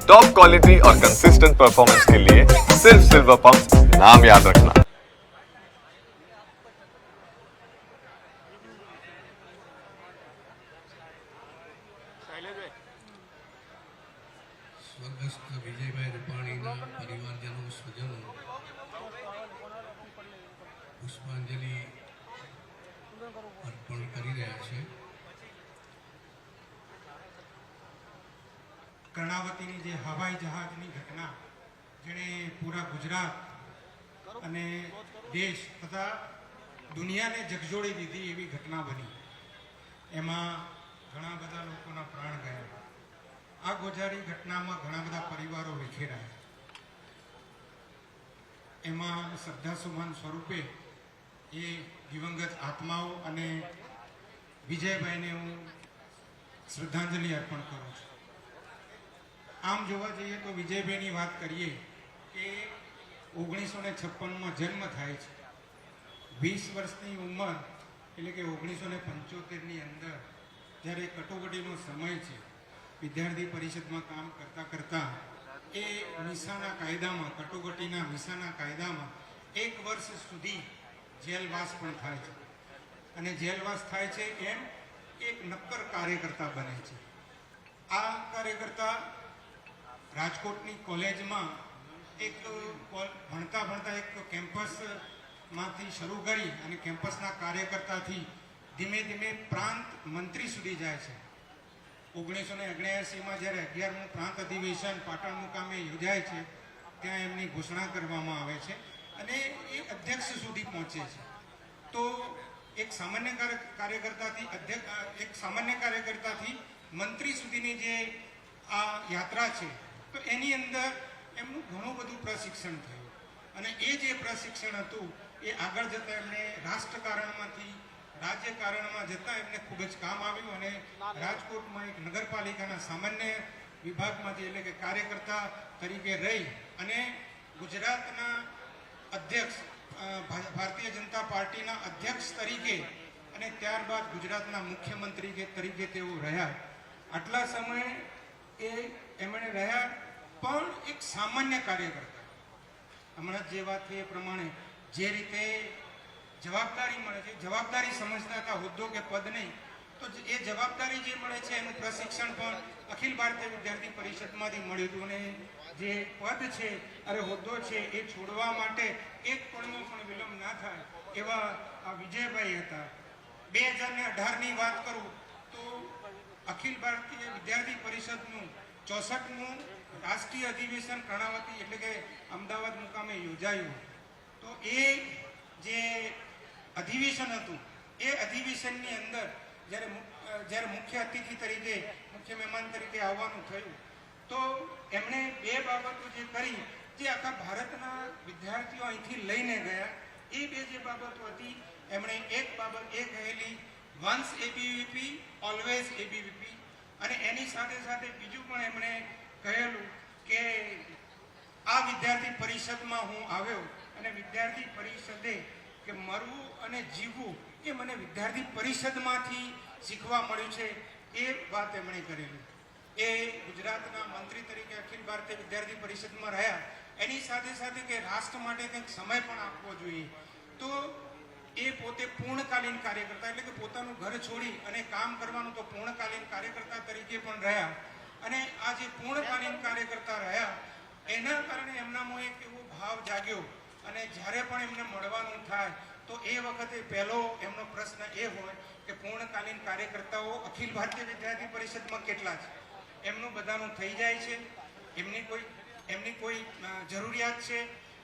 Top quality और consistent performance के लिए सिर्फ सिल्वर पंप नाम याद रखना। સ્વર્ગસ્થ વિજયભાઈ રૂપાણીના પરિવારજનો સ્વજનો પુષ્પાંજલિ અર્પણ કરી રહ્યા છે। કર્ણાવતીની જે હવાઈ જહાજની ઘટના જેણે પૂરા ગુજરાત અને દેશ તથા દુનિયાને ઝકઝોળી દીધી એવી ઘટના બની। એમાં ઘણા બધા લોકોના પ્રાણ ગયા। આ ગોઝારી ઘટનામાં ઘણા બધા પરિવારો વિખેરાયા। એમાં શ્રદ્ધાસુમન સ્વરૂપે એ દિવંગત આત્માઓ અને વિજયભાઈને હું શ્રદ્ધાંજલિ અર્પણ કરું છું। આમ જોવા જઈએ તો વિજયભાઈની વાત કરીએ કે 1956માં જન્મ થાય છે। 20 વર્ષની ઉંમર એટલે કે 1975ની અંદર જ્યારે કટોકટીનો સમય છે, વિદ્યાર્થી પરિષદમાં કામ કરતાં કરતાં એ વિસાના કાયદામાં, કટોકટીના વિસાના કાયદામાં 1 વર્ષ સુધી જેલવાસ પણ થાય છે અને જેલવાસ થાય છે એમ એક નક્કર કાર્યકર્તા બને છે। આ કાર્યકર્તા રાજકોટની કોલેજમાં એક ભણતા ભણતા એક કેમ્પસમાંથી શરૂ કરી અને કેમ્પસના કાર્યકર્તાથી ધીમે ધીમે પ્રાંત મંત્રી સુધી જાય છે। 1979માં જ્યારે 11મું પ્રાંત અધિવેશન પાટણ મુકામે યોજાય છે ત્યાં એમની ઘોષણા કરવામાં આવે છે અને એ અધ્યક્ષ સુધી પહોંચે છે। તો એક સામાન્ય કાર્યકર્તાથી મંત્રી સુધીની જે આ યાત્રા છે તો એની અંદર એમનું ઘણું બધું પ્રશિક્ષણ થયું અને એ જે પ્રશિક્ષણ હતું એ આગળ જતાં એમને રાજકારણમાંથી રાજ્યકારણમાં જતાં એમને ખૂબ જ કામ આવ્યું અને રાજકોટમાં એક નગરપાલિકાના સામાન્ય વિભાગમાંથી એટલે કે કાર્યકર્તા તરીકે રહી અને ગુજરાતના અધ્યક્ષ ભારતીય જનતા પાર્ટીના અધ્યક્ષ તરીકે અને ત્યારબાદ ગુજરાતના મુખ્યમંત્રી તરીકે તેઓ રહ્યા। આટલા સમય એમણે રહ્યા પણ એક સામાન્ય કાર્યકર્તા। હમણાં જે વાત થઈ એ પ્રમાણે જે રીતે જવાબદારી મળે છે, જવાબદારી સમજતા હતા, હોદ્દો કે પદ નહીં, તો એ જવાબદારી જે મળે છે એનું પ્રશિક્ષણ પણ અખિલ ભારતીય વિદ્યાર્થી પરિષદમાંથી મળ્યું હતું અને જે પદ છે અરે હોદ્દો છે એ છોડવા માટે એક પળનો પણ વિલંબ ના થાય એવા આ વિજયભાઈ હતા। 2018ની વાત કરું તો અખિલ ભારતીય વિદ્યાર્થી પરિષદનું 64મું રાષ્ટ્રીય અધિવેશન કર્ણાવતી એટલે કે અમદાવાદ મુકામે યોજાયું। તો એ જે અધિવેશન હતું એ અધિવેશનની અંદર જ્યારે મુખ્ય અતિથિ તરીકે, મુખ્ય મહેમાન તરીકે આવવાનું થયું તો એમણે 2 બાબતો જે કરી જે આખા ભારતના વિદ્યાર્થીઓ અહીંથી લઈને ગયા। એ 2 જે બાબતો હતી એમણે એક બાબત એ કહેલી વન્સ એબીવીપી ઓલવેઝ એબીવીપી અને એની સાથે સાથે બીજું પણ એમણે કહેલું કે આ વિદ્યાર્થી પરિષદમાં હું આવ્યો અને વિદ્યાર્થી પરિષદે કે મરવું અને જીવવું એ મને વિદ્યાર્થી પરિષદમાંથી શીખવા મળ્યું છે એ વાત એમણે કરેલી। એ ગુજરાતના મંત્રી તરીકે અખિલ ભારતીય વિદ્યાર્થી પરિષદમાં રહ્યા, એની સાથે સાથે કે રાષ્ટ્ર માટે કંઈક સમય પણ આપવો જોઈએ। તો એ પોતે પૂર્ણકાલીન કાર્યકર્તા એટલે કે પોતાનું ઘર છોડી અને કામ કરવાનું તો પૂર્ણકાલીન કાર્યકર્તા તરીકે પણ રહ્યા અને આ જે પૂર્ણકાલીન કાર્યકર્તા રહ્યા એના કારણે એમનામાં એક એવો ભાવ જાગ્યો અને જ્યારે પણ એમને મળવાનું થાય તો એ વખતે પહેલો એમનો પ્રશ્ન એ હોય કે પૂર્ણકાલીન કાર્યકર્તાઓ અખિલ ભારતીય વિદ્યાર્થી પરિષદમાં કેટલા છે, એમનું બધાનું થઈ જાય છે, એમની કોઈ જરૂરિયાત છે,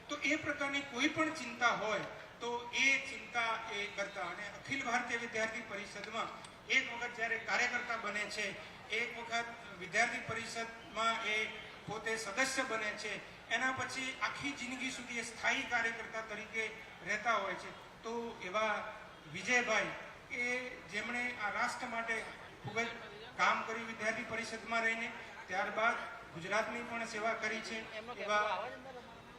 તો એ પ્રકારની કોઈ પણ ચિંતા હોય તો એ ચિંતા એ કરતા અને અખિલ ભારતીય વિદ્યાર્થી પરિષદમાં એક વખત જ્યારે કાર્યકર્તા બને છે, એક વખત વિદ્યાર્થી પરિષદમાં એ પોતે સદસ્ય બને છે, એના પછી આખી જિંદગી સુધી એ સ્થાયી કાર્યકર્તા તરીકે રહેતા હોય છે। તો એવા વિજયભાઈ કે જેમણે આ રાષ્ટ્ર માટે ખૂબ જ કામ કર્યું વિદ્યાર્થી પરિષદમાં રહીને, ત્યારબાદ ગુજરાતની પણ સેવા કરી છે, એવા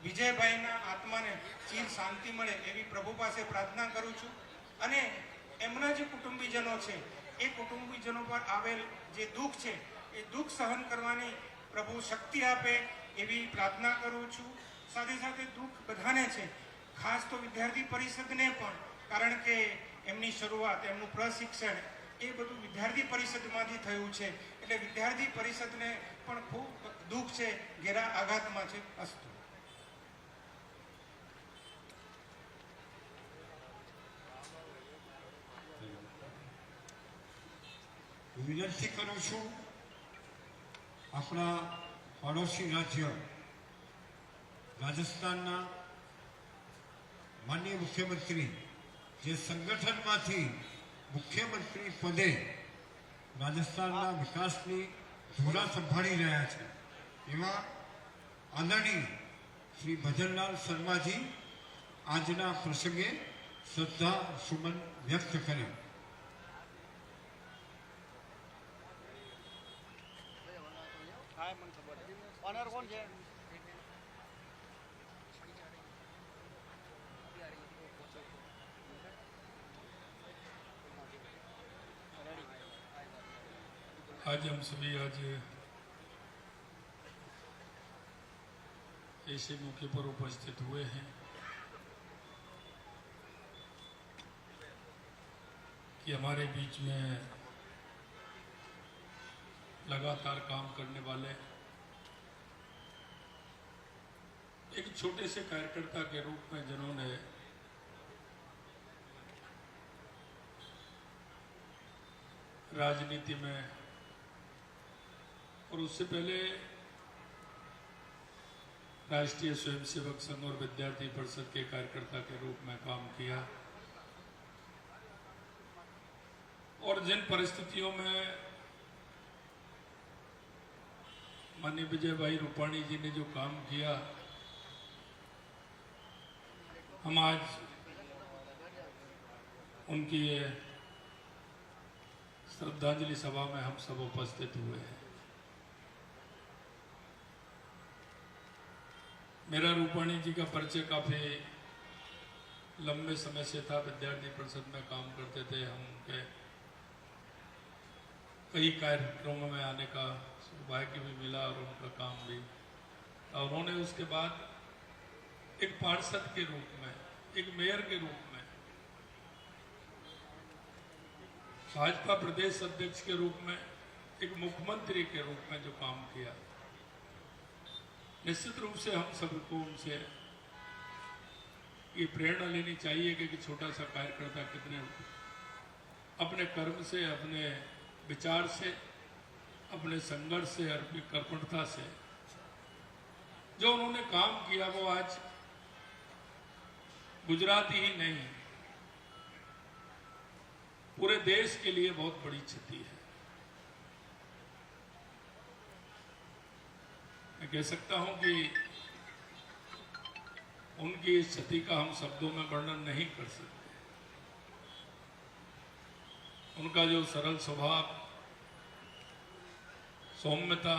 વિજયભાઈના આત્માને ચીર શાંતિ મળે એવી પ્રભુ પાસે પ્રાર્થના કરું છું અને એમના જે કુટુંબીજનો છે એ કુટુંબીજનો પર આવેલ જે દુઃખ છે એ દુઃખ સહન કરવાની પ્રભુ શક્તિ આપે એવી પ્રાર્થના કરું છું. સાથે સાથે દુઃખ બધાને છે, ખાસ તો વિદ્યાર્થી પરિષદને પણ, કારણ કે એમની શરૂઆત, એમનું પ્રશિક્ષણ એ બધું વિદ્યાર્થી પરિષદમાંથી થયું છે. એટલે વિદ્યાર્થી પરિષદને પણ ખૂબ દુઃખ છે, ઘેરા આઘાતમાં છે. અસ્તુ. વિનંતી કરું છું આપણા પડોશી રાજ્ય રાજસ્થાનના માનનીય મુખ્યમંત્રી જે સંગઠનમાંથી મુખ્યમંત્રી પદે રાજસ્થાનના વિકાસની ધોરા સંભાળી રહ્યા છે એવા આદરણીય શ્રી ભજનલાલ શર્માજી આજના પ્રસંગે શ્રદ્ધા સુમન વ્યક્ત કર્યા. ઓનર કોણ છે? आज हम सभी आज ऐसे मौके पर उपस्थित हुए हैं कि हमारे बीच में लगातार काम करने वाले एक छोटे से कार्यकर्ता के रूप में जिन्होंने राजनीति में और उससे पहले राष्ट्रीय स्वयंसेवक संघ और विद्यार्थी परिषद के कार्यकर्ता के रूप में काम किया और जिन परिस्थितियों में माननीय विजय भाई रूपाणी जी ने जो काम किया, हम आज उनकी श्रद्धांजलि सभा में हम सब उपस्थित हुए हैं. मेरा रूपाणी जी का परिचय काफ़ी लंबे समय से था. विद्यार्थी परिषद में काम करते थे हम, उनके कई कार्यक्रमों में आने का सौभाग्य भी मिला और उनका काम भी. और उन्होंने उसके बाद एक पार्षद के रूप में, एक मेयर के रूप में, भाजपा प्रदेश अध्यक्ष के रूप में, एक मुख्यमंत्री के रूप में जो काम किया, निश्चित रूप से हम सबको उनसे ये प्रेरणा लेनी चाहिए कि छोटा सा कार्यकर्ता कितने अपने कर्म से, अपने विचार से, अपने संघर्ष से, अपनी कर्मठता से जो उन्होंने काम किया वो आज गुजरात ही नहीं पूरे देश के लिए बहुत बड़ी क्षति है. मैं कह सकता हूं कि उनकी इस क्षति का हम शब्दों में वर्णन नहीं कर सकते. उनका जो सरल स्वभाव, सौम्यता,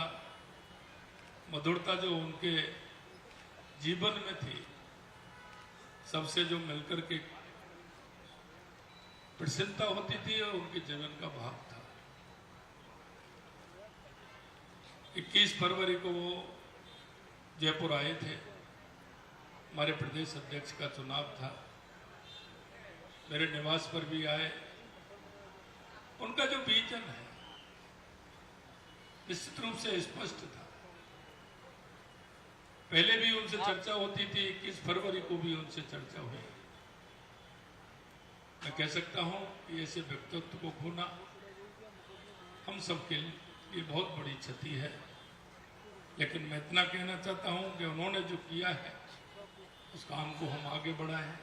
मधुरता जो उनके जीवन में थी, सबसे जो मिलकर के प्रसन्नता होती थी और उनके जीवन का भाव था. 21 फरवरी को वो जयपुर आए थे. हमारे प्रदेश अध्यक्ष का चुनाव था. मेरे निवास पर भी आए. उनका जो विजन है निश्चित रूप से स्पष्ट था. पहले भी उनसे चर्चा होती थी, 21 फरवरी को भी उनसे चर्चा हुई. मैं कह सकता हूं कि ऐसे व्यक्तित्व को खोना हम सबके लिए बहुत बड़ी क्षति है. लेकिन मैं इतना कहना चाहता हूं कि उन्होंने जो किया है उस काम को हम आगे बढ़ाएं.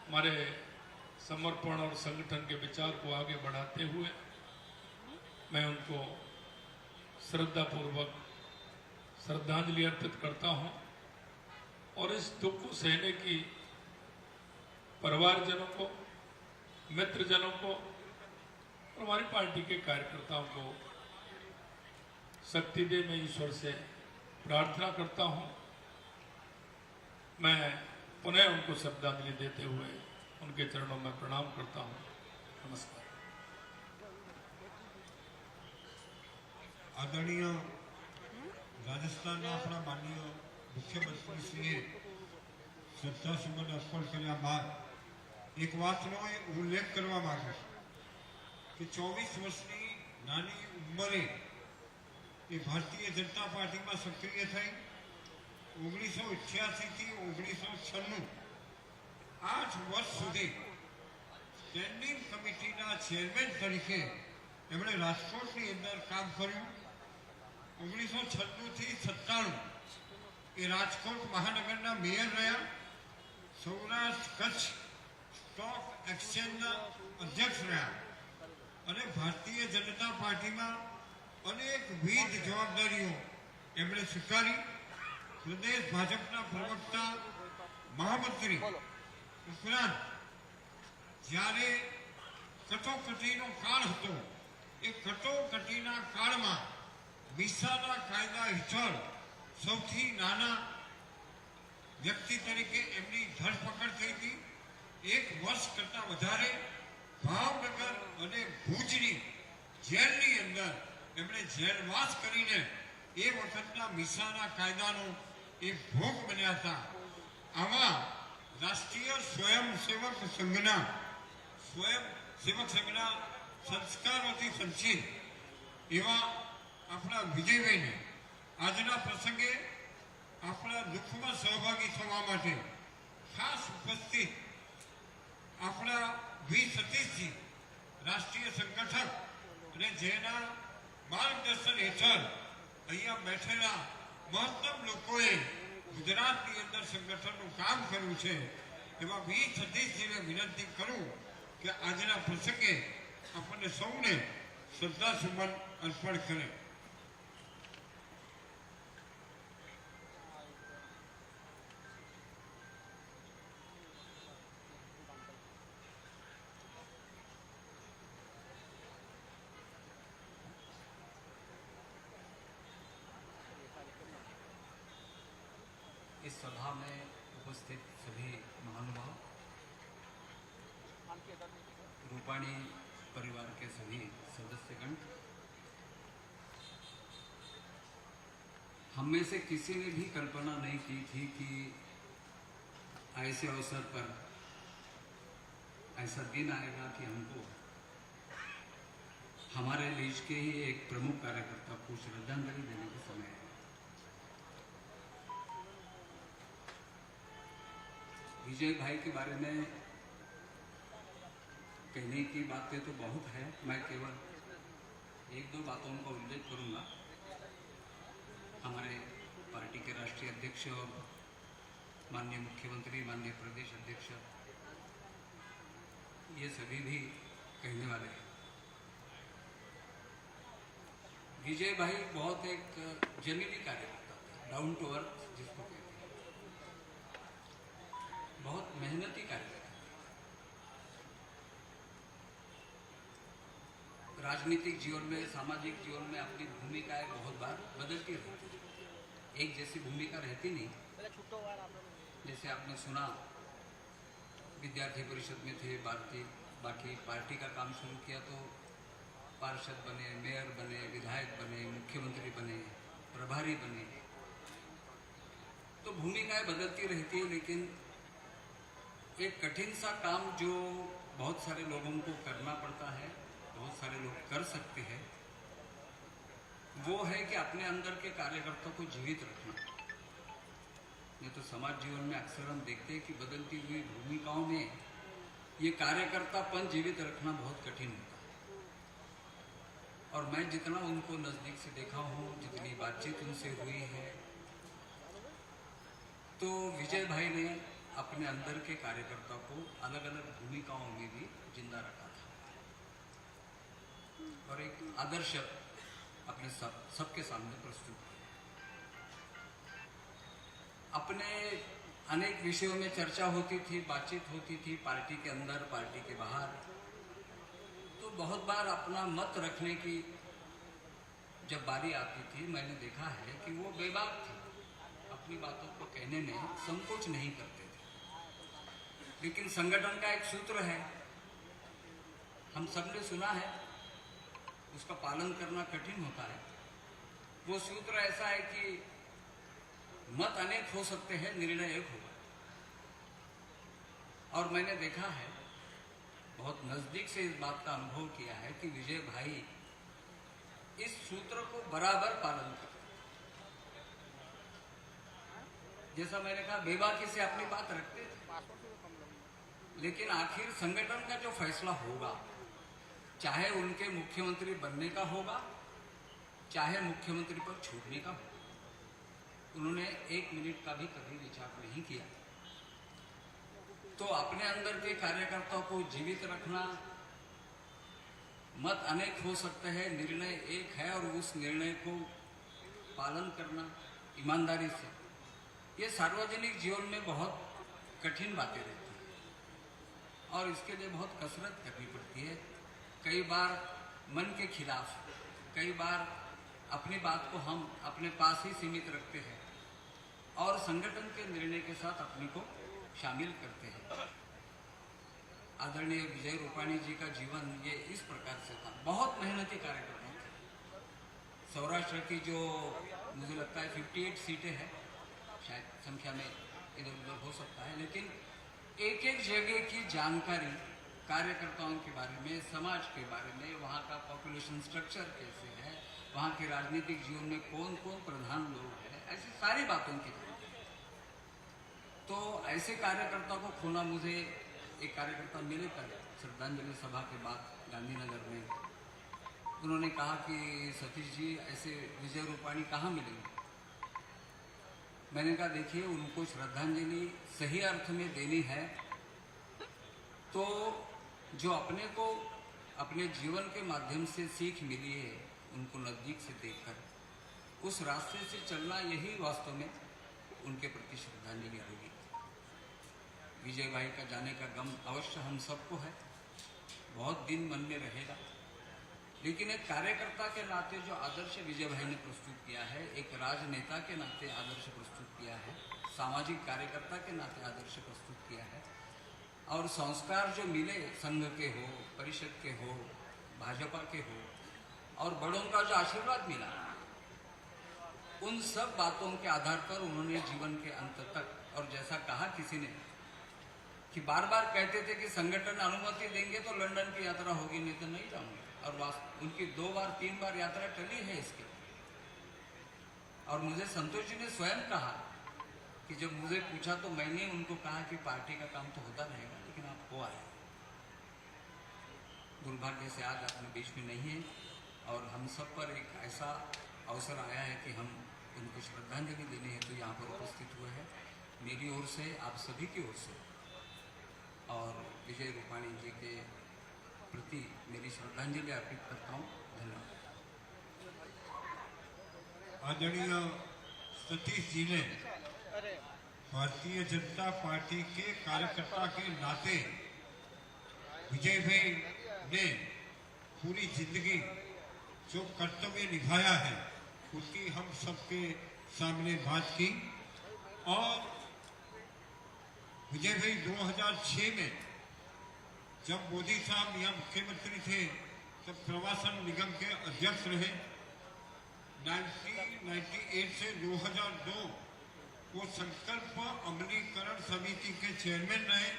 हमारे समर्पण और संगठन के विचार को आगे बढ़ाते हुए मैं उनको श्रद्धापूर्वक श्रद्धांजलि अर्पित करता हूं और इस दुख को सहने की परिवारजनों को, मित्रजनों को और हमारी पार्टी के कार्यकर्ताओं को शक्ति दे. मैं ईश्वर से प्रार्थना करता हूं. मैं पुनः उनको श्रद्धांजलि देते हुए उनके चरणों में प्रणाम करता हूं. नमस्कार. आदरणीय રાજસ્થાનના આપણા માનનીય મુખ્યમંત્રીશ્રીએ શ્રદ્ધાસુમન અર્પણ કર્યા બાદ એક વાતનો ઉલ્લેખ કરવા માંગુ છું કે 24 વર્ષની નાની ઉંમરે એ ભારતીય જનતા પાર્ટીમાં સક્રિય થઈ 1988 થી 1996 8 વર્ષ સુધી સ્ટેન્ડિંગ કમિટીના ચેરમેન તરીકે એમણે રાજકોટની અંદર કામ કર્યું. 1996 થી 97 એ રાજકોટ મહાનગરના મેયર રહ્યા. સૌરાષ્ટ્ર કચ્છ સ્ટોક એક્સચેન્જના અધ્યક્ષ રહ્યા અને ભારતીય જનતા પાર્ટીમાં અનેકવિધ જવાબદારીઓ એમણે સ્વીકારી. પ્રદેશ ભાજપના પ્રવક્તા, મહામંત્રી ઉપરાંત જ્યારે કટોકટીનો કાળ હતો એ કટોકટીના કાળમાં મીસાના કાયદા હેઠળ સૌથી નાના વ્યક્તિ તરીકે એમની ધરપકડ થઈ હતી. 1 વર્ષ કરતાં વધારે ભાવનગર અને ભુજની જેલની અંદર એમણે જેલવાસ કરીને એ વખતના મીસાના કાયદાનો એ ભોગ બન્યા હતા. આવા રાષ્ટ્રીય સ્વયંસેવક સંઘના સંસ્કારોથી સંચિત એવા આપણા વિજયભાઈને આજના પ્રસંગે આપણા દુઃખમાં સહભાગી થવા માટે ખાસ ઉપસ્થિત આપણા વી સતીશજી રાષ્ટ્રીય સંગઠક અને જેના માર્ગદર્શન હેઠળ અહીંયા બેઠેલા મહત્તમ લોકોએ ગુજરાતની અંદર સંગઠનનું કામ કર્યું છે એવા વી સતીશજીને વિનંતી કરું કે આજના પ્રસંગે આપણને સૌને શ્રદ્ધાસુમન અર્પણ કરે. इस सभा में उपस्थित सभी महानुभाव, रूपाणी परिवार के सभी सदस्यगण, हम में से किसी ने भी कल्पना नहीं की थी कि ऐसे अवसर पर ऐसा दिन आएगा कि हमको हमारे देश के ही एक प्रमुख कार्यकर्ता को श्रद्धांजलि देने का समय है. विजय भाई के बारे में कहने की बातें तो बहुत है. मैं केवल 1-2 बातों का उल्लेख करूंगा. हमारे पार्टी के राष्ट्रीय अध्यक्ष और माननीय मुख्यमंत्री, माननीय प्रदेश अध्यक्ष, ये सभी भी कहने वाले हैं. विजय भाई बहुत एक जेन्युइन कार्यकर्ता था, डाउन टू अर्थ जिसको कहते हैं, बहुत मेहनती कार्यकर्ता. राजनीतिक जीवन में, सामाजिक जीवन में अपनी भूमिकाएं बहुत बार बदलती रहती है. एक जैसी भूमिका रहती नहीं. जैसे आपने सुना, विद्यार्थी परिषद में थे, बाकी पार्टी का काम शुरू किया तो पार्षद बने, मेयर बने, विधायक बने, मुख्यमंत्री बने, प्रभारी बने. तो भूमिकाएं बदलती रहती है. लेकिन एक कठिन सा काम जो बहुत सारे लोगों को करना पड़ता है, बहुत सारे लोग कर सकते हैं, वो है कि अपने अंदर के कार्यकर्ता को जीवित रखना. नहीं तो समाज जीवन में अक्सर हम देखते हैं कि बदलती हुई भूमिकाओं में ये कार्यकर्तापन जीवित रखना बहुत कठिन होता है. और मैं जितना उनको नजदीक से देखा हूँ, जितनी बातचीत उनसे हुई है, तो विजय भाई ने अपने अंदर के कार्यकर्ता को अलग अलग भूमिकाओं में भी जिंदा रखा था और एक आदर्श अपने सबके सामने प्रस्तुत किया. अपने अनेक विषयों में चर्चा होती थी, बातचीत होती थी, पार्टी के अंदर, पार्टी के बाहर. तो बहुत बार अपना मत रखने की जब बारी आती थी, मैंने देखा है कि वो बेबाक थे. अपनी बातों को कहने में संकोच नहीं करते थे. लेकिन संगठन का एक सूत्र है, हम सबने सुना है, उसका पालन करना कठिन होता है. वो सूत्र ऐसा है कि मत अनेक हो सकते हैं, निर्णय एक होगा। और मैंने देखा है, बहुत नजदीक से इस बात का अनुभव किया है कि विजय भाई इस सूत्र को बराबर पालन करते। जैसा मैंने कहा, बेबाकी से अपनी बात रखते थे, लेकिन आखिर संगठन का जो फैसला होगा, चाहे उनके मुख्यमंत्री बनने का होगा, चाहे मुख्यमंत्री पर छूटने का होगा, उन्होंने 1 मिनट का भी कभी विचार नहीं किया। तो अपने अंदर के कार्यकर्ताओं को जीवित रखना, मत अनेक हो सकते हैं, निर्णय एक है, और उस निर्णय को पालन करना ईमानदारी से, ये सार्वजनिक जीवन में बहुत कठिन बातें रहती हैं और इसके लिए बहुत कसरत करनी पड़ती है। कई बार मन के खिलाफ, कई बार अपनी बात को हम अपने पास ही सीमित रखते हैं और संगठन के निर्णय के साथ अपने को शामिल करते हैं। आदरणीय विजय रूपाणी जी का जीवन ये इस प्रकार से था। बहुत मेहनती कार्यकर्ता थे। सौराष्ट्र की जो मुझे लगता है 58 सीटें हैं, शायद संख्या में इधर उधर हो सकता है, लेकिन एक एक जगह की जानकारी कार्यकर्ताओं के बारे में, समाज के बारे में, वहाँ का पॉपुलेशन स्ट्रक्चर कैसे है, वहाँ के राजनीतिक जीवन में कौन कौन प्रधान लोग हैं, ऐसी सारी बातों की जानकारी। तो ऐसे कार्यकर्ता को खोना, मुझे एक कार्यकर्ता मिले कल श्रद्धांजलि सभा के बाद गांधीनगर में, उन्होंने कहा कि सतीश जी, ऐसे विजय रूपाणी कहाँ मिलेंगे। मैंने कहा, देखिए, उनको श्रद्धांजलि सही अर्थ में देनी है तो जो अपने को अपने जीवन के माध्यम से सीख मिली है, उनको नजदीक से देखकर उस रास्ते से चलना, यही वास्तव में उनके प्रति श्रद्धांजलि होगी। विजय भाई का जाने का गम अवश्य हम सबको है, बहुत दिन मन में रहेगा, लेकिन एक कार्यकर्ता के नाते जो आदर्श विजय भाई ने प्रस्तुत किया है, एक राजनेता के नाते आदर्श प्रस्तुत किया है, सामाजिक कार्यकर्ता के नाते आदर्श प्रस्तुत किया है, और संस्कार जो मिले संघ के हो, परिषद के हो, भाजपा के हो, और बड़ों का जो आशीर्वाद मिला, उन सब बातों के आधार पर उन्होंने जीवन के अंत तक, और जैसा कहा किसी ने कि बार बार कहते थे कि संगठन अनुमति देंगे तो लंदन की यात्रा होगी, नहीं तो नहीं जाऊंगे, और उनकी 2 बार 3 बार यात्रा टली है इसके। और मुझे संतोष जी ने स्वयं कहा कि जब मुझे पूछा तो मैंने उनको कहा कि पार्टी का काम तो होता रहेगा, लेकिन आप हो आए। दुर्भाग्य से आज अपने बीच में नहीं है, और हम सब पर एक ऐसा अवसर आया है कि हम उनको श्रद्धांजलि देने हेतु यहाँ पर उपस्थित हुए हैं। मेरी ओर से, आप सभी की ओर से, और विजय रूपाणी जी के प्रति मेरी श्रद्धांजलि अर्पित करता हूँ। धन्यवाद। आदरणीय सतीश जी ने भारतीय जनता पार्टी के कार्यकर्ता के नाते विजय भाई ने पूरी जिंदगी जो कर्तव्य निभाया है, उसकी हम सबके सामने बात की। और विजय भाई 2006 में जब मोदी साहब यहाँ मुख्यमंत्री थे, तब प्रवासन निगम के अध्यक्ष रहे। 1998 से 2002 वो संकल्प अमलीकरण समिति के चेयरमैन रहे।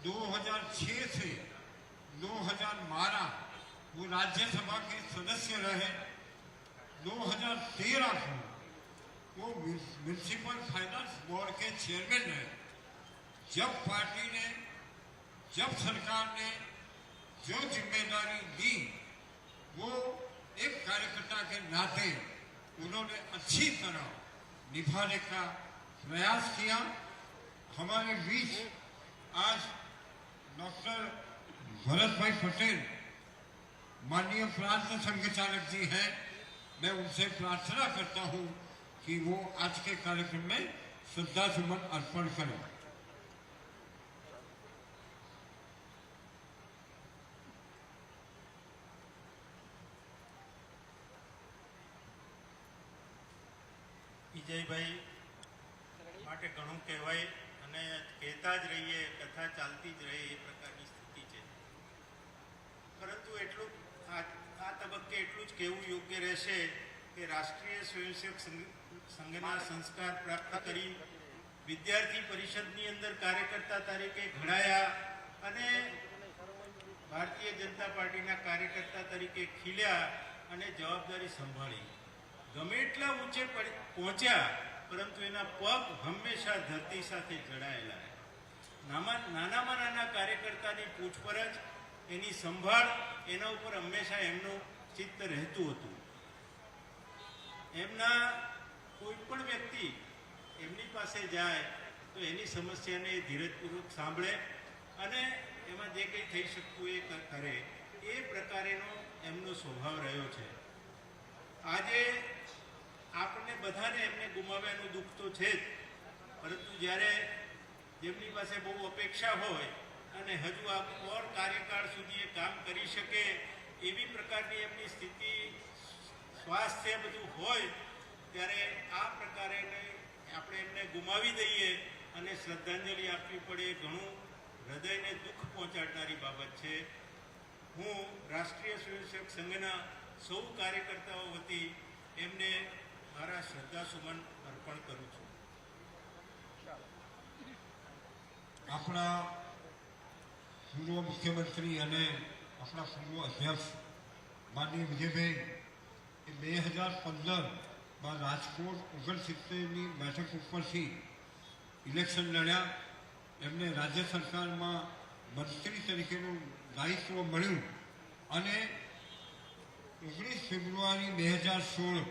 2006 से 2012 वो राज्यसभा के सदस्य रहे। 2013 को वो म्यूनिसिपल फाइनेंस बोर्ड के चेयरमैन रहे। जब पार्टी ने, जब सरकार ने जो जिम्मेदारी दी, वो एक कार्यकर्ता के नाते उन्होंने अच्छी तरह निभाने का प्रयास किया। हमारे बीच आज डॉक्टर भरत भाई पटेल, माननीय प्रांत संघचालक जी हैं। मैं उनसे प्रार्थना करता हूं कि वो आज के कार्यक्रम में श्रद्धा सुमन अर्पण करें। વિજયભાઈ માટે ઘણું કહેવાય અને કહેતા જ રહીએ, કથા ચાલતી જ રહે એ પ્રકારની સ્થિતિ છે. પરંતુ એટલું આ તબક્કે એટલું જ કહેવું યોગ્ય રહેશે કે રાષ્ટ્રીય સ્વયંસેવક સંઘના સંસ્કાર પ્રાપ્ત કરી વિદ્યાર્થી પરિષદની અંદર કાર્યકર્તા તરીકે ઘડાયા અને ભારતીય જનતા પાર્ટીના કાર્યકર્તા તરીકે ખીલ્યા અને જવાબદારી સંભાળી. ગમે એટલા ઊંચે પહોંચ્યા, પરંતુ એના પગ હંમેશા ધરતી સાથે જડાયેલા. નાનામાં નાના કાર્યકર્તાની પૂછપરછ, એની સંભાળ, એના ઉપર હંમેશા એમનું ચિત્ત રહેતું હતું. એમના કોઈ પણ વ્યક્તિ એમની પાસે જાય તો એની સમસ્યાને ધીરજપૂર્વક સાંભળે અને એમાં જે કંઈ થઈ શકતું એ કરે. એ પ્રકારેનો એમનો સ્વભાવ રહ્યો છે. આજે આપણને બધાને એમને ગુમાવ્યાનું દુઃખ તો છે જ, પરંતુ જ્યારે જેમની પાસે બહુ અપેક્ષા હોય અને હજુ આ ઓર કાર્યકાળ સુધી એ કામ કરી શકે એવી પ્રકારની એમની સ્થિતિ, સ્વાસ્થ્ય બધું હોય, ત્યારે આ પ્રકારે આપણે એમને ગુમાવી દઈએ અને શ્રદ્ધાંજલિ આપવી પડે, ઘણું હૃદયને દુઃખ પહોંચાડનારી બાબત છે. હું રાષ્ટ્રીય સ્વયંસેવક સંઘના સૌ કાર્યકર્તાઓ વતી એમને મારા શ્રદ્ધાસુમન અર્પણ કરું છું. આપણા પૂર્વ મુખ્યમંત્રી અને આપણા પૂર્વ અધ્યક્ષ માનનીય વિજયભાઈ એ 2015માં રાજકોટ 69ની બેઠક ઉપરથી ઇલેક્શન લડ્યા. એમને રાજ્ય સરકારમાં મંત્રી તરીકેનું દાયિત્વ મળ્યું અને 19 ફેબ્રુઆરી 2016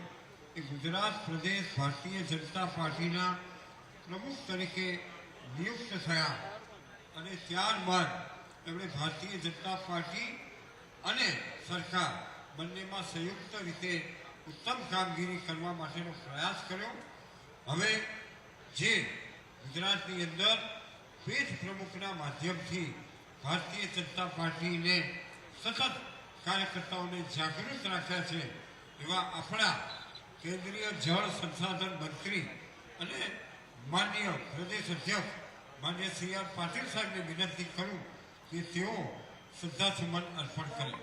એ ગુજરાત પ્રદેશ ભારતીય જનતા પાર્ટીના પ્રમુખ તરીકે નિયુક્ત થયા અને ત્યારબાદ એમણે ભારતીય જનતા પાર્ટી અને સરકાર બંનેમાં સંયુક્ત રીતે ઉત્તમ કામગીરી કરવા માટેનો પ્રયાસ કર્યો. હવે જે ગુજરાતની અંદર પેજ પ્રમુખના માધ્યમથી ભારતીય જનતા પાર્ટીને સતત કાર્યકર્તાઓને જાગૃત રાખ્યા છે, એવા આપણા કેન્દ્રીય જળ સંસાધન મંત્રી અને માનનીય પ્રદેશ અધ્યક્ષ માન્ય સી આર પાટીલ સાહેબને વિનંતી કરું કે તેઓ શ્રદ્ધાસુમન અર્પણ કરે.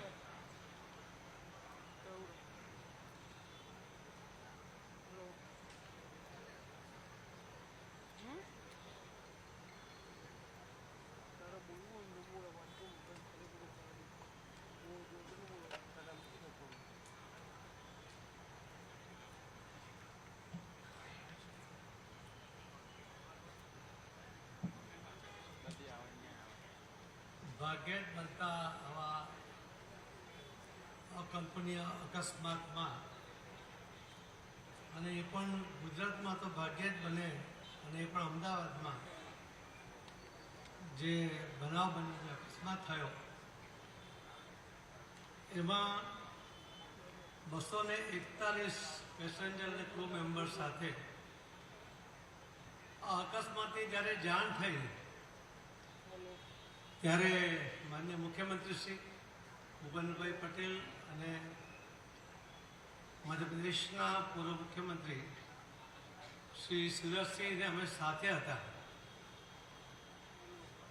ભાગ્યે જ બનતા આવા અકલ્પનીય અકસ્માતમાં, અને એ પણ ગુજરાતમાં તો ભાગ્યે જ બને, અને એ પણ અમદાવાદમાં જે બનાવ બની અકસ્માત થયો એમાં 241 પેસેન્જર અને ક્રૂ મેમ્બર સાથે આ અકસ્માતની જ્યારે જાણ થઈ ત્યારે માનનીય મુખ્યમંત્રી શ્રી ભૂપેન્દ્રભાઈ પટેલ અને મધ્યપ્રદેશના પૂર્વ મુખ્યમંત્રી શ્રી શિવરાજસિંહને અમે સાથે હતા.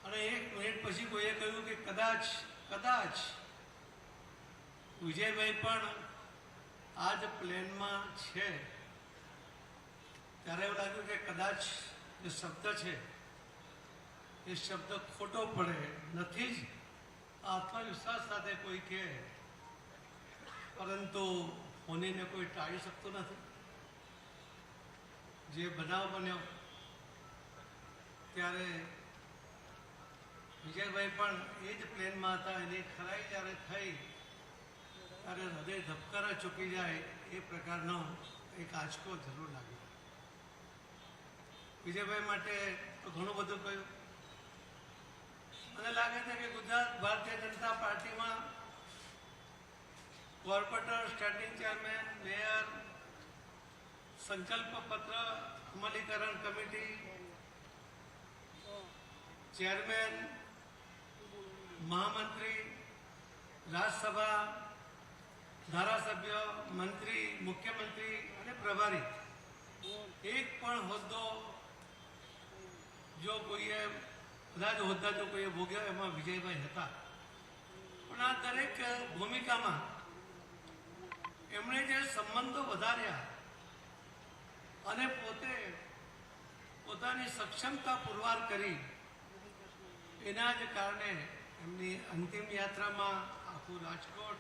અને 1 મિનિટ પછી કોઈએ કહ્યું કે કદાચ વિજયભાઈ પણ આ જ પ્લેનમાં છે. ત્યારે એવું લાગ્યું કે કદાચ જે શબ્દ છે એ શબ્દ ખોટો પડે, નથી જ આત્મવિશ્વાસ સાથે કોઈ કહે, પરંતુ હોનીને કોઈ ટાળી શકતું નથી. જે બનાવ બન્યો ત્યારે વિજયભાઈ પણ એ જ પ્લેનમાં હતા. એની ખરાઈ જ્યારે થઈ ત્યારે હૃદય ધબકારા ચૂકી જાય એ પ્રકારનો એક આંચકો જરૂર લાગ્યો. વિજયભાઈ માટે તો ઘણું બધું કહ્યું. મને લાગે છે કે ગુજરાત ભારતીય જનતા પાર્ટીમાં કોર્પોરેટર, સ્ટેન્ડિંગ ચેરમેન, મેયર, સંકલ્પ પત્ર અમલીકરણ કમિટી, ચેરમેન, મહામંત્રી, રાજ્યસભા, ધારાસભ્ય, મંત્રી, મુખ્યમંત્રી અને પ્રભારી, એક પણ હોદ્દો જો કોઈએ, બધા જ હોદ્દા જો કોઈએ ભોગ્યા એમાં વિજયભાઈ હતા. પણ આ દરેક ભૂમિકામાં એમણે જે સંબંધો વધાર્યા અને પોતે પોતાની સક્ષમતા પુરવાર કરી, એના જ કારણે એમની અંતિમ યાત્રામાં આખું રાજકોટ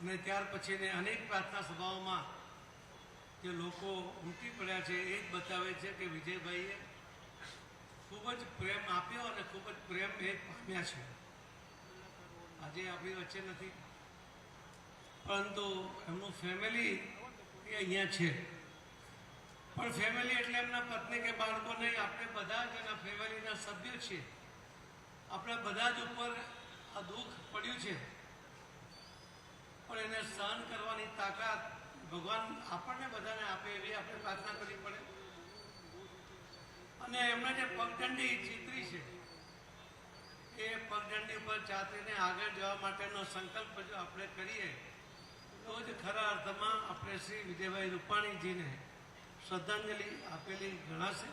અને ત્યાર પછીની અનેક પ્રાર્થના સભાઓમાં જે લોકો ઉમટી પડ્યા છે એ જ બતાવે છે કે વિજયભાઈએ ખૂબ જ પ્રેમ આપ્યો અને ખૂબ જ પ્રેમ એ પામ્યા છે. આજે આપણી વચ્ચે નથી, પરંતુ એમનું ફેમિલી એ અહીંયા છે. પણ ફેમિલી એટલે એમના પત્ની કે બાળકો નહીં, આપણે બધા જ એના ફેમિલીના સભ્યો છીએ. આપણે બધા જ ઉપર આ દુઃખ પડ્યું છે, પણ એને સહન કરવાની તાકાત ભગવાન આપણને બધાને આપે એવી આપણે પ્રાર્થના કરવી પડે. અને એમણે જે પગદંડી ચિતરી છે એ પગદંડી ઉપર ચાતરીને આગળ જવા માટેનો સંકલ્પ જો આપણે કરીએ તો જ ખરા અર્થમાં આપણે શ્રી વિજયભાઈ રૂપાણીજીને શ્રદ્ધાંજલિ આપેલી ગણાશે.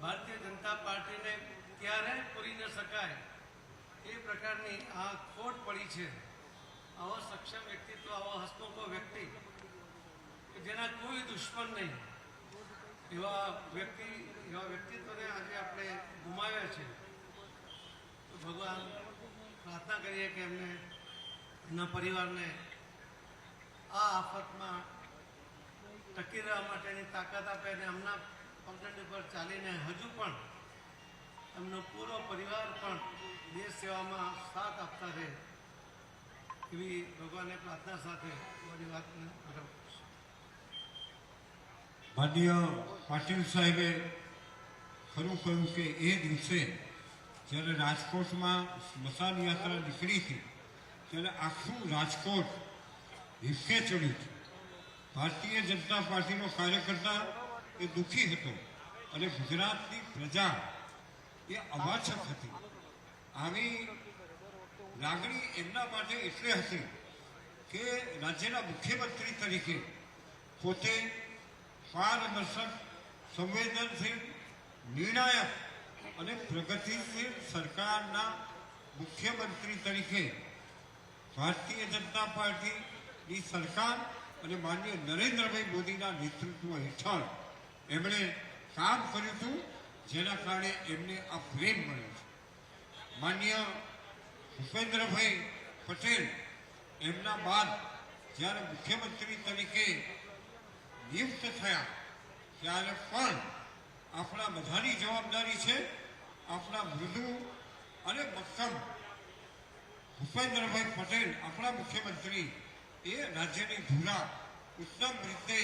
ભારતીય જનતા પાર્ટીને ક્યારેય પૂરી ન શકાય એ પ્રકારની આ ખોટ પડી છે. આવો સક્ષમ વ્યક્તિત્વ, આવો હસમુખો વ્યક્તિ કે જેના કોઈ દુશ્મન નહીં, એવા વ્યક્તિત્વને આજે આપણે ગુમાવ્યા છે. તો ભગવાન પ્રાર્થના કરીએ કે એમને, એમના પરિવારને આ આફતમાં ટકી રહેવા માટેની તાકાત આપે અને એમના પગદંડી પર ચાલીને હજુ પણ એમનો પૂરો પરિવાર પણ દેશ સેવામાં સાથ આપતા રહે એવી ભગવાનને પ્રાર્થના સાથે મારી વાતને બરાબર. માનનીય પાટીલ સાહેબે ખરું કહ્યું કે એ દિવસે જ્યારે રાજકોટમાં સ્મશાન યાત્રા નીકળી હતી ત્યારે આખું રાજકોટ હિસ્સે ચડ્યું હતું. ભારતીય જનતા પાર્ટીનો કાર્યકર્તા એ દુઃખી હતો અને ગુજરાતની પ્રજા એ અવાચક હતી. આવી લાગણી એમના માટે એટલે હતી કે રાજ્યના મુખ્યમંત્રી તરીકે પોતે પારદર્શક, સંવેદનશીલ, નિર્ણાયક અને પ્રગતિશીલ સરકારના મુખ્યમંત્રી તરીકે ભારતીય જનતા પાર્ટીની સરકાર અને માનનીય નરેન્દ્રભાઈ મોદીના નેતૃત્વ હેઠળ એમણે કામ કર્યું હતું, જેના કારણે એમને આ પ્રેમ મળ્યો છે. માનનીય ભૂપેન્દ્રભાઈ પટેલ એમના બાદ જ્યારે મુખ્યમંત્રી તરીકે નિયુક્ત થયા ત્યારે પણ આપણા બધાની જવાબદારી છે આપણા મૃદુ અને મક્કમ ભૂપેન્દ્રભાઈ પટેલ આપણા મુખ્યમંત્રી એ રાજ્યની ધુરા ઉત્તમ રીતે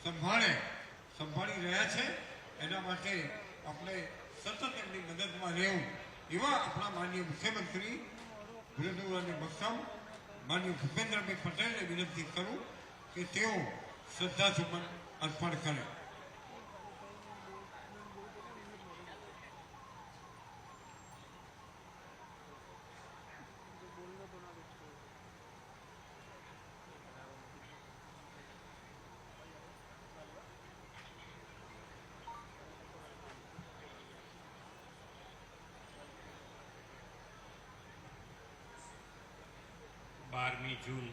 સંભાળી રહ્યા છે. એના માટે આપણે સતત એમની મદદમાં રહેવું એવા આપણા માનનીય મુખ્યમંત્રી મૃદુ અને મક્કમ માનનીય ભૂપેન્દ્રભાઈ પટેલને વિનંતી કરું કે તેઓ શ્રદ્ધાસુમન અર્પણ કરે. 12મી જૂન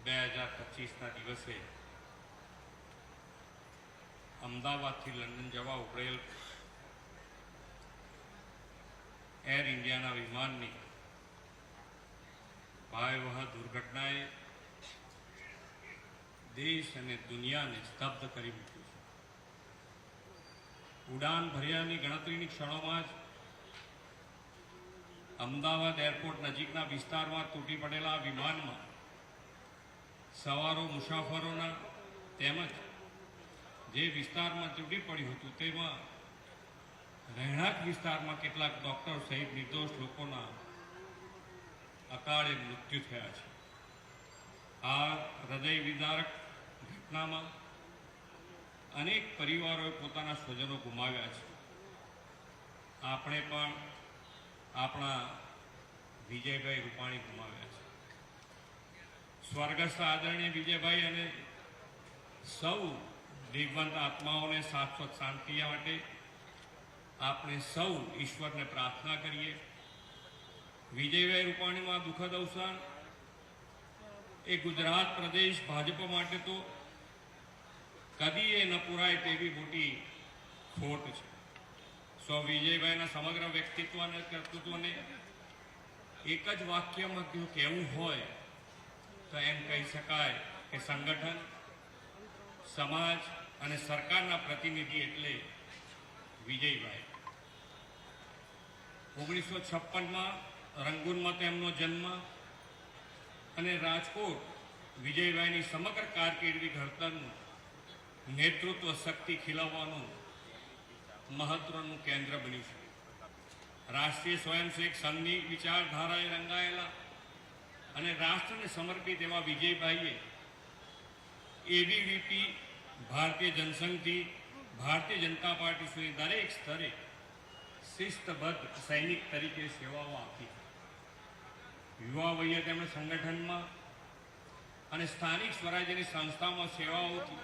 2025ના દિવસે અમદાવાદથી લંડન જવા ઉપડેલ એર ઇન્ડિયાના વિમાનની ભયાવહ દુર્ઘટનાએ દેશ અને દુનિયાને સ્તબ્ધ કરી મૂક્યું છે. ઉડાન ભર્યાની ગણતરીની ક્ષણોમાં જ અમદાવાદ એરપોર્ટ નજીકના વિસ્તારમાં તૂટી પડેલા વિમાનમાં સવારો મુસાફરોના તેમજ જે વિસ્તારમાં તૂટી પડ્યું હતું તેમાં રહેણાંક વિસ્તારમાં કેટલાક ડોક્ટર સહિત નિર્દોષ લોકોના અકાળે મૃત્યુ થયા છે. આ હૃદય વિદારક ઘટનામાં અનેક પરિવારોએ પોતાના સ્વજનો ગુમાવ્યા છે. આપણે પણ આપણા વિજયભાઈ રૂપાણી ગુમાવ્યા છે. સ્વર્ગસ્થ આદરણીય વિજયભાઈ અને સૌ દિગ્વંત આત્માઓને શાશ્વત શાંતિ માટે આપણે સૌ ઈશ્વરને પ્રાર્થના કરીએ વિજયભાઈ રૂપાણીમાં દુઃખદ અવસાન એ ગુજરાત પ્રદેશ ભાજપ માટે તો કદી એ ન પૂરાય તેવી મોટી ખોટ છે. સ્વ વિજયભાઈના સમગ્ર વ્યક્તિત્વ અને કર્તૃત્વને એક જ વાક્યમાં જો કહેવું હોય તો એમ કહી શકાય કે સંગઠન, સમાજ અને સરકારના પ્રતિનિધિ એટલે વિજયભાઈ. 1956માં રંગૂનમાં તેમનો જન્મ અને રાજકોટ વિજયભાઈની સમગ્ર કારકિર્દી ઘડતરનું નેતૃત્વ શક્તિ ખીલવવાનું મહત્વનું કેન્દ્ર બન્યું છે. રાષ્ટ્રીય સ્વયંસેવક સંઘની વિચારધારાએ રંગાયેલા અને રાષ્ટ્રને સમર્પિત એવા વિજયભાઈએ એબીવીપી, ભારતીય જનસંઘથી ભારતીય જનતા પાર્ટી સુધી દરેક સ્તરે શિસ્તબદ્ધ સૈનિક તરીકે સેવાઓ આપી. યુવા વયે તેમણે સંગઠનમાં અને સ્થાનિક સ્વરાજ્યની સંસ્થામાં સેવાઓથી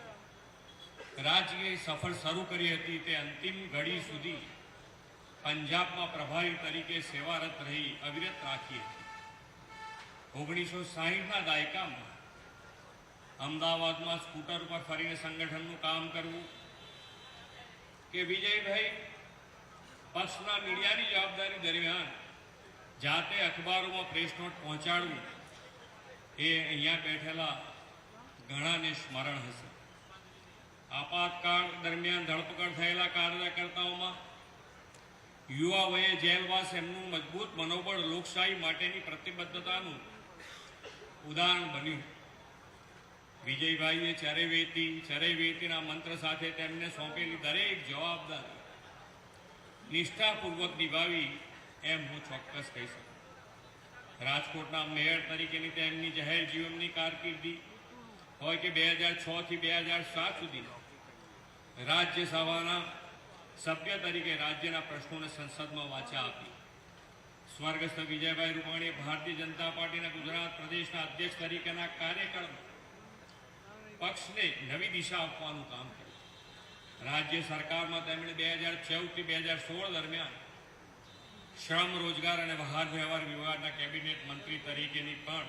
રાજકીય સફળ શરૂ કરી હતી તે અંતિમ ઘડી સુધી પંજાબમાં પ્રભારી તરીકે સેવારત રહી અવિરત રાખી હતી. 1960ના દાયકામાં અમદાવાદમાં સ્કૂટર ઉપર ફરીને સંગઠનનું કામ કરવું કે વિજયભાઈ પક્ષના મીડિયાની જવાબદારી દરમિયાન જાતે અખબારોમાં પ્રેસ નોટ પહોંચાડવું એ અહીંયા બેઠેલા ઘણાને સ્મરણ હશે. આપાતકાળ દરમિયાન ધરપકડ થયેલા કાર્યકર્તાઓમાં યુવા વયે જેલવાસ એમનું મજબૂત મનોબળ લોકશાહી માટેની પ્રતિબદ્ધતાનું ઉદાહરણ બન્યું. વિજયભાઈએ ચરૈવેતીના મંત્ર સાથે તેમને સોંપેલી દરેક જવાબદારી નિષ્ઠાપૂર્વક નિભાવી એમ હું ચોક્કસ કહી શકું. રાજકોટના મેયર તરીકેની તેમની જાહેર જીવનની કારકિર્દી હોય કે 2006 થી 2007 સુધી રાજ્યસભાના સભ્ય તરીકે રાજ્યના પ્રશ્નોને સંસદમાં વાચા આપી. સ્વર્ગસ્થ વિજયભાઈ રૂપાણીએ ભારતીય જનતા પાર્ટીના ગુજરાત પ્રદેશના અધ્યક્ષ તરીકેના કાર્યકાળમાં પક્ષને નવી દિશા આપવાનું કામ કર્યું. રાજ્ય સરકારમાં તેમણે 2014 થી 2016 દરમિયાન શ્રમ, રોજગાર અને વાહન વ્યવહાર વિભાગના કેબિનેટ મંત્રી તરીકેની પણ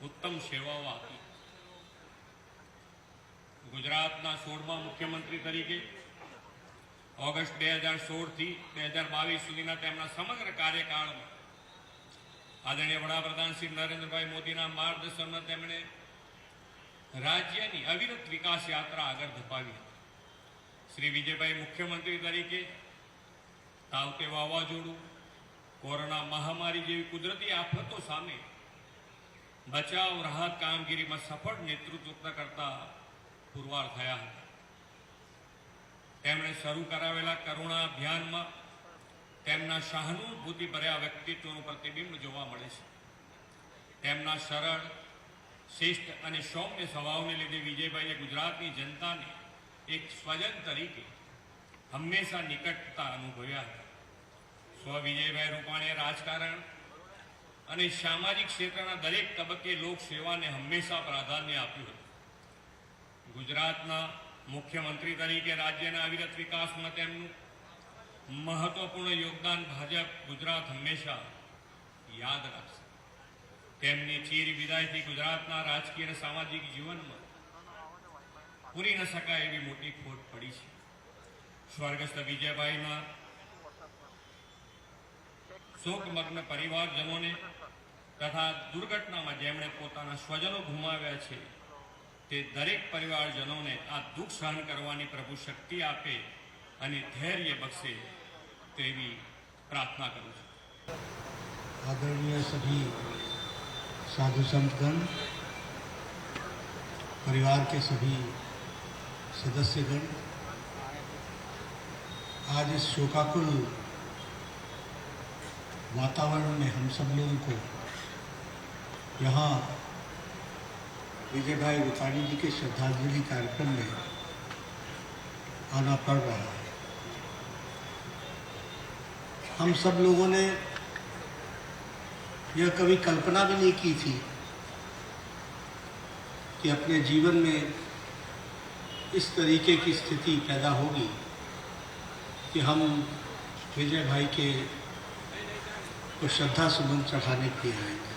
ઉત્તમ સેવાઓ આપી. ગુજરાતના 16મા મુખ્યમંત્રી તરીકે ઓગસ્ટ 2016 થી 2022 સુધીના તેમના સમગ્ર કાર્યકાળમાં આદરણીય વડાપ્રધાન શ્રી નરેન્દ્રભાઈ મોદીના માર્ગદર્શનમાં તેમણે રાજ્યની અવિરત વિકાસ યાત્રા આગળ ધપાવી હતી. શ્રી વિજયભાઈ મુખ્યમંત્રી તરીકે તાવતે વાવાઝોડું, કોરોના મહામારી જેવી કુદરતી આફતો સામે બચાવ રાહત કામગીરીમાં સફળ નેતૃત્વ કરતા પુરવાર થયા હતા. તેમણે શરૂ કરાવેલા કરુણા અભિયાનમાં તેમના સહાનુભૂતિભર્યા વ્યક્તિત્વનું પ્રતિબિંબ જોવા મળે છે. તેમના સરળ, શિસ્ત અને સૌમ્ય સ્વભાવને લીધે વિજયભાઈએ ગુજરાતની જનતાને એક સ્વજન તરીકે હંમેશા નિકટતા અનુભવ્યા હતા. સ્વ વિજયભાઈ રૂપાણીએ રાજકારણ અને સામાજિક ક્ષેત્રના દરેક તબક્કે લોકસેવાને હંમેશા પ્રાધાન્ય આપ્યું હતું. ગુજરાતના મુખ્યમંત્રી તરીકે રાજ્યના અવિરત વિકાસમાં તેમનું મહત્વપૂર્ણ યોગદાન ભાજપ ગુજરાત હંમેશા યાદ રાખશે. તેમની ચીર વિદાયથી ગુજરાતના રાજકીય અને સામાજિક જીવનમાં પૂરી ન શકાય એવી મોટી ખોટ પડી છે. સ્વર્ગસ્થ વિજયભાઈના શોકમગ્ન પરિવારજનોને તથા દુર્ઘટનામાં જેમણે પોતાના સ્વજનો ગુમાવ્યા છે તે દરેક પરિવારજનોને આ દુઃખ સહન કરવાની પ્રભુ શક્તિ આપે અને ધૈર્ય બક્ષે તેવી प्रार्थना करूँ। आदरणीय सभी साधु संतगण, परिवार के सभी सदस्यगण, आज इस शोकाकुल वातावरण में हम सब लोगों को यहाँ विजय भाई रूपाणी जी के श्रद्धांजलि कार्यक्रम में आना पड़ रहा है। हम सब लोगों ने यह कभी कल्पना भी नहीं की थी कि अपने जीवन में इस तरीके की स्थिति पैदा होगी कि हम विजय भाई के वो श्रद्धा सुमन चढ़ाने के लिए आएंगे।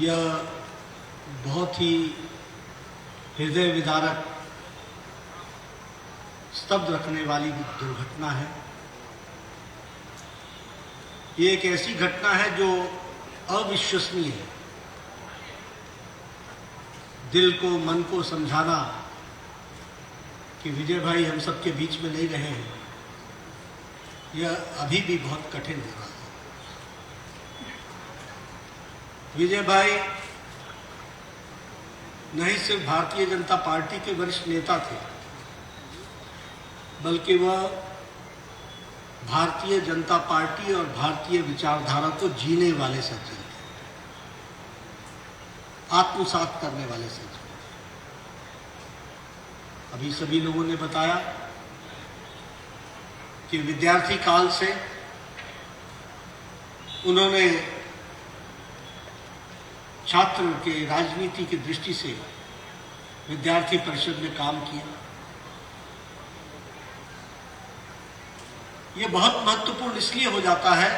यह बहुत ही हृदय विदारक, स्तब्ध रखने वाली दुर्घटना है। ये एक ऐसी घटना है जो अविश्वसनीय है। दिल को, मन को समझाना कि विजय भाई हम सबके बीच में नहीं रहे हैं, यह अभी भी बहुत कठिन हो रहा है। विजय भाई नहीं सिर्फ भारतीय जनता पार्टी के वरिष्ठ नेता थे, बल्कि वह भारतीय जनता पार्टी और भारतीय विचारधारा को जीने वाले सज्जन थे, आत्मसात करने वाले सज्जन। अभी सभी लोगों ने बताया कि विद्यार्थी काल से उन्होंने छात्र के राजनीति की दृष्टि से विद्यार्थी परिषद में काम किया। यह बहुत महत्वपूर्ण इसलिए हो जाता है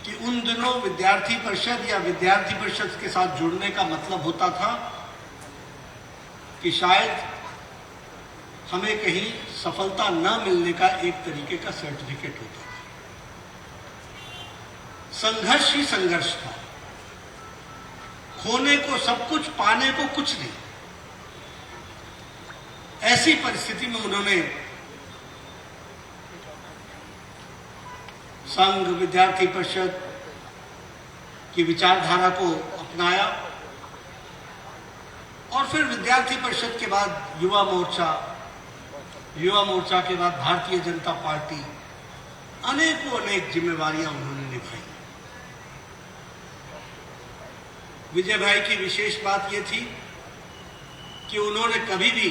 कि उन दिनों विद्यार्थी परिषद या विद्यार्थी परिषद के साथ जुड़ने का मतलब होता था कि शायद हमें कहीं सफलता न मिलने का एक तरीके का सर्टिफिकेट होता था। संघर्ष ही संघर्ष था, खोने को सब कुछ, पाने को कुछ नहीं। ऐसी परिस्थिति में उन्होंने संघ, विद्यार्थी परिषद की विचारधारा को अपनाया और फिर विद्यार्थी परिषद के बाद युवा मोर्चा, युवा मोर्चा के बाद भारतीय जनता पार्टी, अनेकों अनेक जिम्मेवारियां उन्होंने निभाई। विजय भाई की विशेष बात यह थी कि उन्होंने कभी भी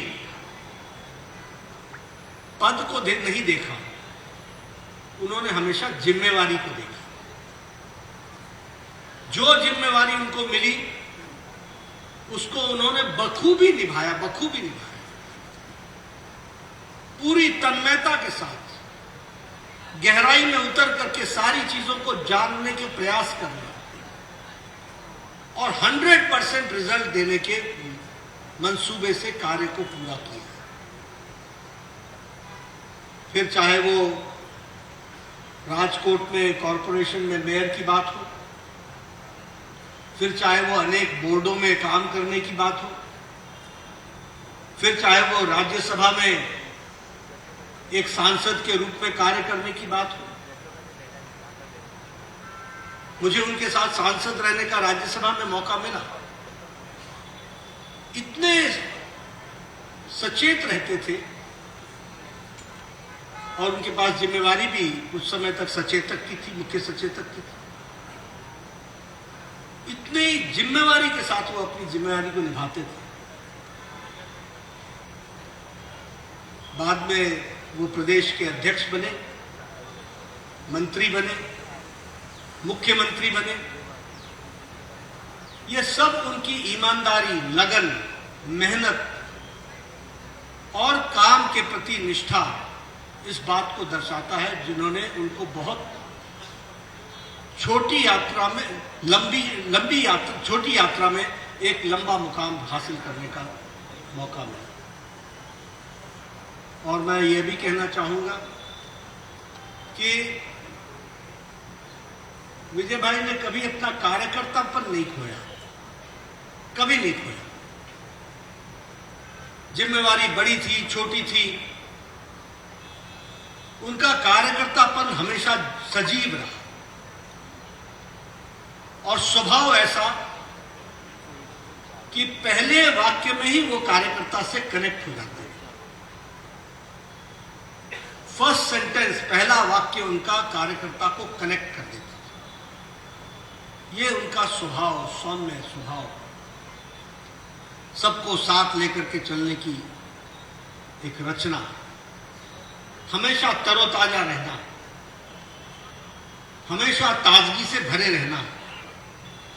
पद को नहीं देखा, उन्होंने हमेशा जिम्मेवारी को देखा। जो जिम्मेवारी उनको मिली उसको उन्होंने बखूबी निभाया, बखूबी निभाया, पूरी तन्मयता के साथ, गहराई में उतर करके सारी चीजों को जानने के प्रयास करना और 100% रिजल्ट देने के मंसूबे से कार्य को पूरा किया। फिर चाहे वो राजकोट में कॉरपोरेशन में मेयर की बात हो, फिर चाहे वो अनेक बोर्डों में काम करने की बात हो, फिर चाहे वो राज्यसभा में एक सांसद के रूप में कार्य करने की बात हो। मुझे उनके साथ सांसद रहने का राज्यसभा में मौका मिला। इतने सचेत रहते थे और उनके पास जिम्मेवारी भी कुछ समय तक सचेतक की थी, मुख्य सचेतक की थी। इतनी जिम्मेवारी के साथ वो अपनी जिम्मेवारी को निभाते थे। बाद में वो प्रदेश के अध्यक्ष बने, मंत्री बने, मुख्यमंत्री बने। ये सब उनकी ईमानदारी, लगन, मेहनत और काम के प्रति निष्ठा इस बात को दर्शाता है, जिन्होंने उनको बहुत छोटी यात्रा में, लंबी यात्रा, छोटी यात्रा में एक लंबा मुकाम हासिल करने का मौका मिला। और मैं ये भी कहना चाहूंगा कि विजय भाई ने कभी अपना कार्यकर्तापन नहीं खोया, कभी नहीं खोया। जिम्मेवारी बड़ी थी, छोटी थी, उनका कार्यकर्तापन हमेशा सजीव रहा और स्वभाव ऐसा कि पहले वाक्य में ही वो कार्यकर्ता से कनेक्ट हो जाते हैं। फर्स्ट सेंटेंस, पहला वाक्य उनका कार्यकर्ता को कनेक्ट कर देता है। ये उनका स्वभाव, सौम्य स्वभाव, सबको साथ लेकर के चलने की एक रचना, हमेशा तरोताजा रहना, हमेशा ताजगी से भरे रहना,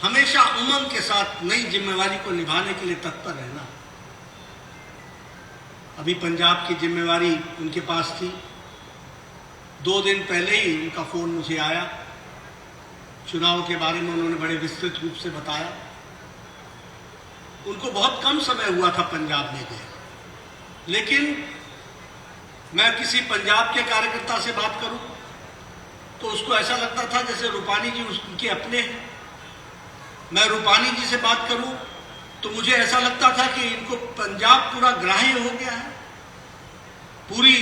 हमेशा उमंग के साथ नई जिम्मेवारी को निभाने के लिए तत्पर रहना। अभी पंजाब की जिम्मेवारी उनके पास थी, 2 दिन पहले ही उनका फोन मुझे आया। चुनाव के बारे में उन्होंने बड़े विस्तृत रूप से बताया। उनको बहुत कम समय हुआ था पंजाब में गए, लेकिन मैं किसी पंजाब के कार्यकर्ता से बात करूं तो उसको ऐसा लगता था जैसे रूपानी जी उनके अपने हैं। मैं रूपानी जी से बात करूं तो मुझे ऐसा लगता था कि इनको पंजाब पूरा ग्राह्य हो गया है, पूरी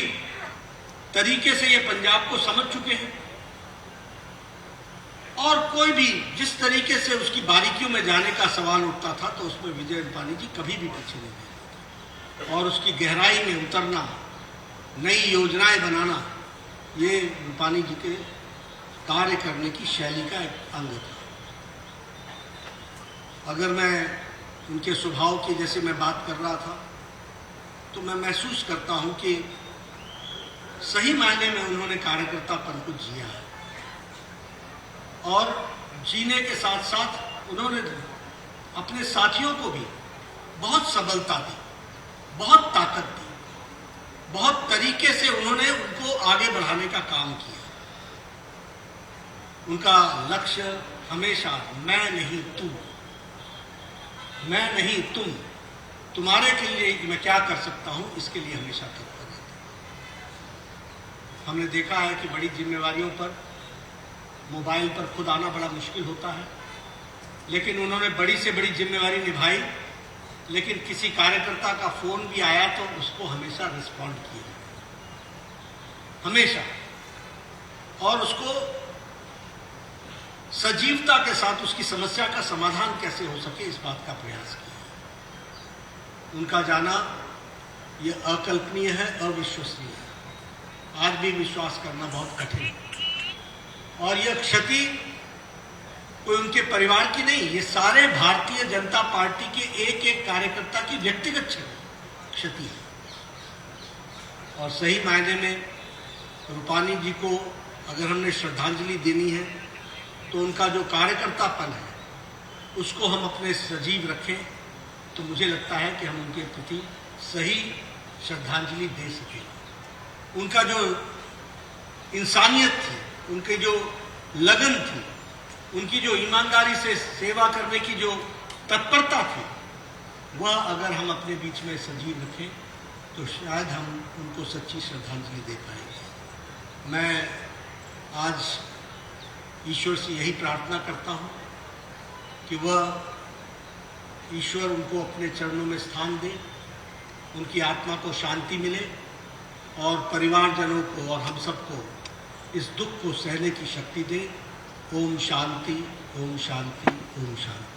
तरीके से ये पंजाब को समझ चुके हैं और कोई भी जिस तरीके से उसकी बारीकियों में जाने का सवाल उठता था तो उसमें विजय रूपानी जी कभी भी पीछे नहीं गए और उसकी गहराई में उतरना, नई योजनाएं बनाना, ये रूपानी जी के कार्य करने की शैली का एक अंग था। अगर मैं उनके स्वभाव की जैसे मैं बात कर रहा था तो मैं महसूस करता हूं कि सही मायने में उन्होंने कार्यकर्तापन को जिया है और जीने के साथ साथ उन्होंने अपने साथियों को भी बहुत सबलता दी, बहुत ताकत दी, बहुत तरीके से उन्होंने उनको आगे बढ़ाने का काम किया। उनका लक्ष्य हमेशा मैं नहीं तू, मैं नहीं तुम, तुम्हारे के लिए मैं क्या कर सकता हूं इसके लिए हमेशा तत्पर रहते हैं। हमने देखा है कि बड़ी जिम्मेवारियों पर मोबाइल पर खुद आना बड़ा मुश्किल होता है, लेकिन उन्होंने बड़ी से बड़ी जिम्मेवारी निभाई, लेकिन किसी कार्यकर्ता का फोन भी आया तो उसको हमेशा रिस्पॉन्ड किया, हमेशा, और उसको सजीवता के साथ उसकी समस्या का समाधान कैसे हो सके इस बात का प्रयास किया। उनका जाना ये अकल्पनीय है, अविश्वसनीय है। आज भी विश्वास करना बहुत कठिन है और यह क्षति कोई उनके परिवार की नहीं, ये सारे भारतीय जनता पार्टी के एक एक कार्यकर्ता की व्यक्तिगत क्षति है। और सही मायने में रूपानी जी को अगर हमने श्रद्धांजलि देनी है तो उनका जो कार्यकर्तापन है उसको हम अपने सजीव रखें तो मुझे लगता है कि हम उनके प्रति सही श्रद्धांजलि दे सकें। उनका जो इंसानियत थी, उनकी जो लगन थी, उनकी जो ईमानदारी से सेवा करने की जो तत्परता थी, वह अगर हम अपने बीच में सजीव रखें तो शायद हम उनको सच्ची श्रद्धांजलि दे पाएंगे। मैं आज ईश्वर से यही प्रार्थना करता हूं कि वह ईश्वर उनको अपने चरणों में स्थान दे, उनकी आत्मा को शांति मिले और परिवारजनों को और हम सबको इस दुख को सहने की शक्ति दे। ओम शांति, ओम शांति, ओम शांति।